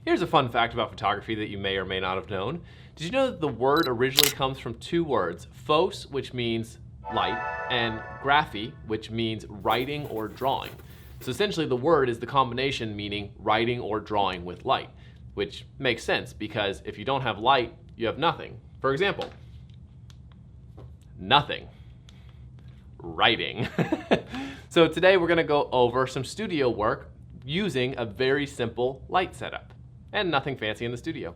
Here's a fun fact about photography that you may or may not have known. Did you know that the word originally comes from two words, phos, which means light, and graphy, which means writing or drawing. So essentially the word is the combination meaning writing or drawing with light, which makes sense because if you don't have light, you have nothing. For example, nothing. Writing. So today we're gonna go over some studio work using a very simple light setup and nothing fancy in the studio.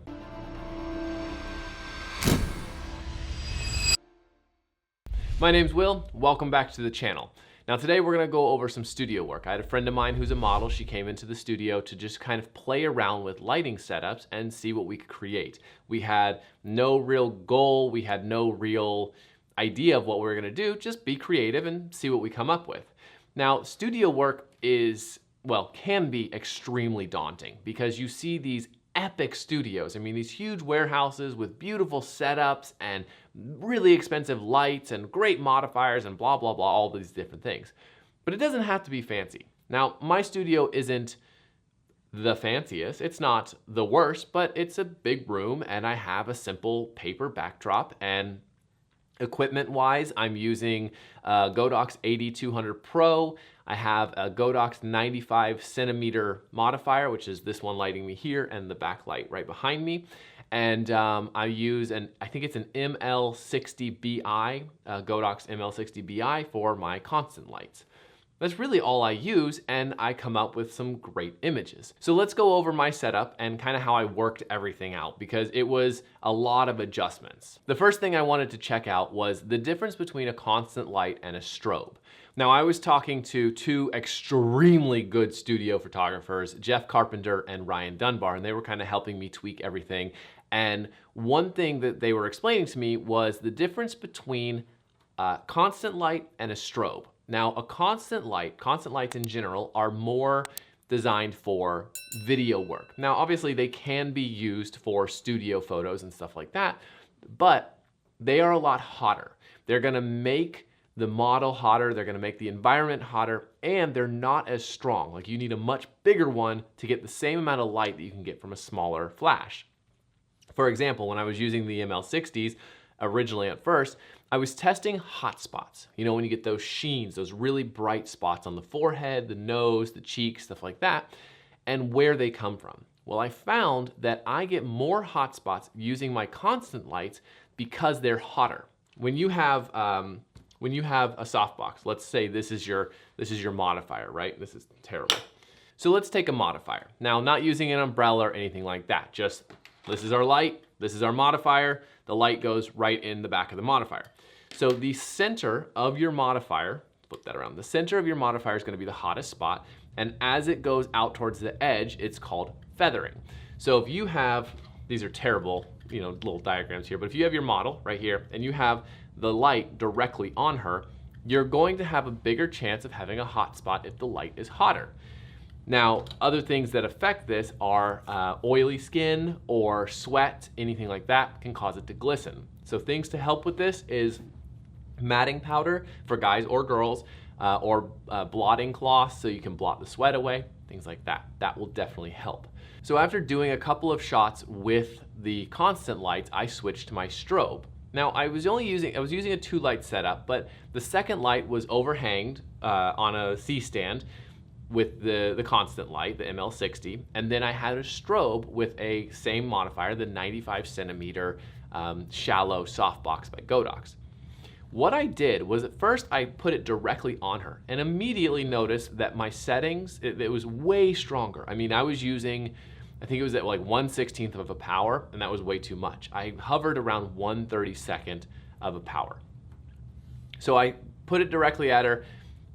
My name's Will, welcome back to the channel. Now today we're gonna go over some studio work. I had a friend of mine who's a model. She came into the studio to just kind of play around with lighting setups and see what we could create. We had no real goal, we had no real idea of what we were gonna do, just be creative and see what we come up with. Now, studio work can be extremely daunting because you see these epic studios. I mean, these huge warehouses with beautiful setups and really expensive lights and great modifiers and blah, blah, blah, all these different things. But it doesn't have to be fancy. Now, my studio isn't the fanciest. It's not the worst, but it's a big room and I have a simple paper backdrop, and equipment-wise, I'm using Godox 8200 Pro. I have a Godox 95 centimeter modifier, which is this one lighting me here and the backlight right behind me. And I use I think it's an ML60BI, Godox ML60BI for my constant lights. That's really all I use, and I come up with some great images. So let's go over my setup and kind of how I worked everything out, because it was a lot of adjustments. The first thing I wanted to check out was the difference between a constant light and a strobe. Now, I was talking to two extremely good studio photographers, Jeff Carpenter and Ryan Dunbar, and they were kind of helping me tweak everything. And one thing that they were explaining to me was the difference between constant light and a strobe. Now, constant lights in general are more designed for video work. Now, obviously they can be used for studio photos and stuff like that, but they are a lot hotter. They're gonna make the model hotter, they're gonna make the environment hotter, and they're not as strong. Like, you need a much bigger one to get the same amount of light that you can get from a smaller flash. For example, when I was using the ML60s, originally at first, I was testing hot spots. You know, when you get those sheens, those really bright spots on the forehead, the nose, the cheeks, stuff like that, and where they come from. Well, I found that I get more hot spots using my constant lights because they're hotter. When you have a softbox, let's say this is your modifier, right? This is terrible. So let's take a modifier. Now, not using an umbrella or anything like that, just this is our light, this is our modifier, the light goes right in the back of the modifier. So the center of your modifier, flip that around, the center of your modifier is gonna be the hottest spot, and as it goes out towards the edge, it's called feathering. So if you have, these are terrible, little diagrams here, but if you have your model right here, and you have the light directly on her, you're going to have a bigger chance of having a hot spot if the light is hotter. Now, other things that affect this are oily skin or sweat, anything like that can cause it to glisten. So things to help with this is matting powder for guys or girls, or blotting cloths so you can blot the sweat away, things like that. That will definitely help. So after doing a couple of shots with the constant lights, I switched to my strobe. Now, I was using a 2-light setup, but the second light was overhanged on a C-stand with the constant light, the ML60, and then I had a strobe with a same modifier, the 95 centimeter shallow softbox by Godox. What I did was, at first I put it directly on her and immediately noticed that my settings, it was way stronger. I mean, I was using, I think it was at like 1/16 of a power, and that was way too much. I hovered around 1/32 of a power. So I put it directly at her,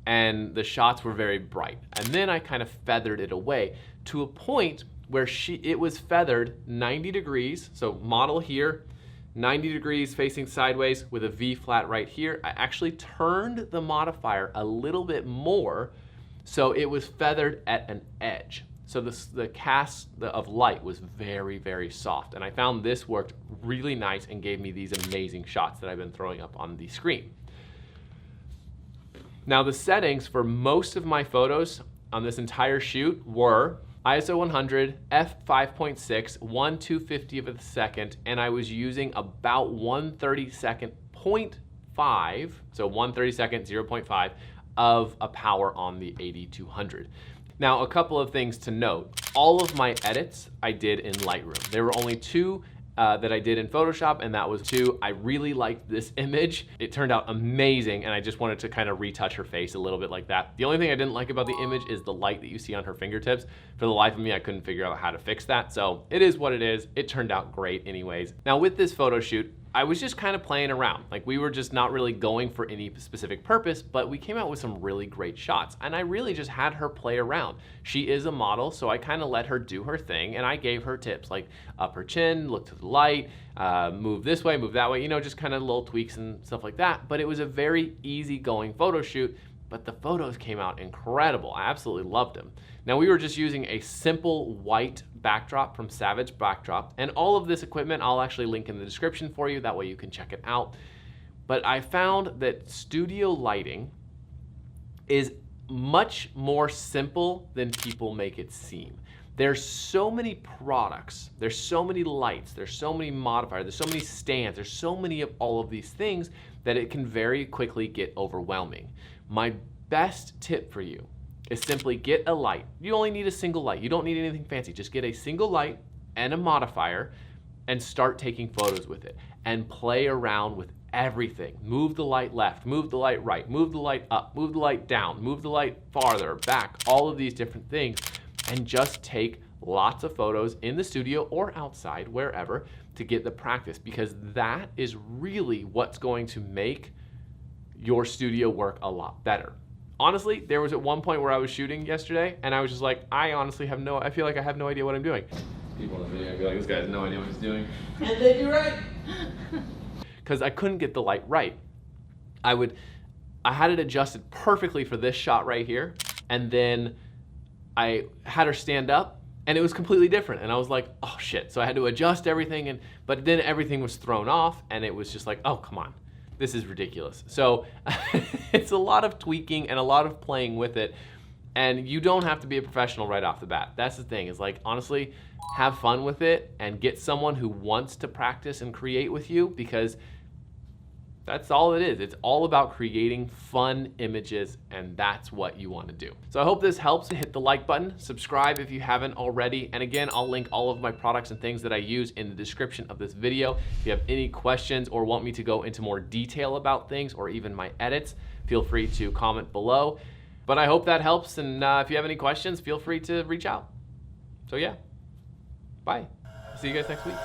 and the shots were very bright. And then I kind of feathered it away to a point where it was feathered 90 degrees. So model here, 90 degrees facing sideways with a V flat right here. I actually turned the modifier a little bit more so it was feathered at an edge. So the cast of light was very, very soft. And I found this worked really nice and gave me these amazing shots that I've been throwing up on the screen. Now, the settings for most of my photos on this entire shoot were ISO 100, f5.6, 1/250th of a second, and I was using about 1/32nd 0.5, so 1/32nd 0.5 of a power on the 8200. Now, a couple of things to note. All of my edits I did in Lightroom. There were only two that I did in Photoshop, and that was two. I really liked this image. It turned out amazing, and I just wanted to kind of retouch her face a little bit like that. The only thing I didn't like about the image is the light that you see on her fingertips. For the life of me, I couldn't figure out how to fix that, so it is what it is. It turned out great anyways. Now, with this photo shoot, I was just kind of playing around. Like, we were just not really going for any specific purpose, but we came out with some really great shots, and I really just had her play around. She is a model, so I kind of let her do her thing, and I gave her tips like up her chin, look to the light, move this way, move that way, you know, just kind of little tweaks and stuff like that. But it was a very easygoing photo shoot, but the photos came out incredible. I absolutely loved them. Now, we were just using a simple white backdrop from Savage Backdrop, and all of this equipment I'll actually link in the description for you, that way you can check it out. But I found that studio lighting is much more simple than people make it seem. There's so many products, there's so many lights, there's so many modifiers, there's so many stands, there's so many of all of these things that it can very quickly get overwhelming. My best tip for you is simply get a light. You only need a single light. You don't need anything fancy. Just get a single light and a modifier and start taking photos with it and play around with everything. Move the light left, move the light right, move the light up, move the light down, move the light farther, back, all of these different things, and just take lots of photos in the studio or outside, wherever, to get the practice, because that is really what's going to make your studio work a lot better. Honestly, there was at one point where I was shooting yesterday, and I was just like, I feel like I have no idea what I'm doing. People in the video, I'd be like, this guy has no idea what he's doing. And they'd be right. Because I couldn't get the light right. I had it adjusted perfectly for this shot right here, and then I had her stand up, and it was completely different. And I was like, oh shit. So I had to adjust everything, but then everything was thrown off, and it was just like, oh, come on. This is ridiculous. So it's a lot of tweaking and a lot of playing with it. And you don't have to be a professional right off the bat. That's the thing, is like, honestly, have fun with it and get someone who wants to practice and create with you, because that's all it is. It's all about creating fun images, and that's what you want to do. So I hope this helps. Hit the like button, subscribe if you haven't already, and again, I'll link all of my products and things that I use in the description of this video. If you have any questions or want me to go into more detail about things or even my edits, feel free to comment below. But I hope that helps, and if you have any questions, feel free to reach out. So yeah, bye. See you guys next week.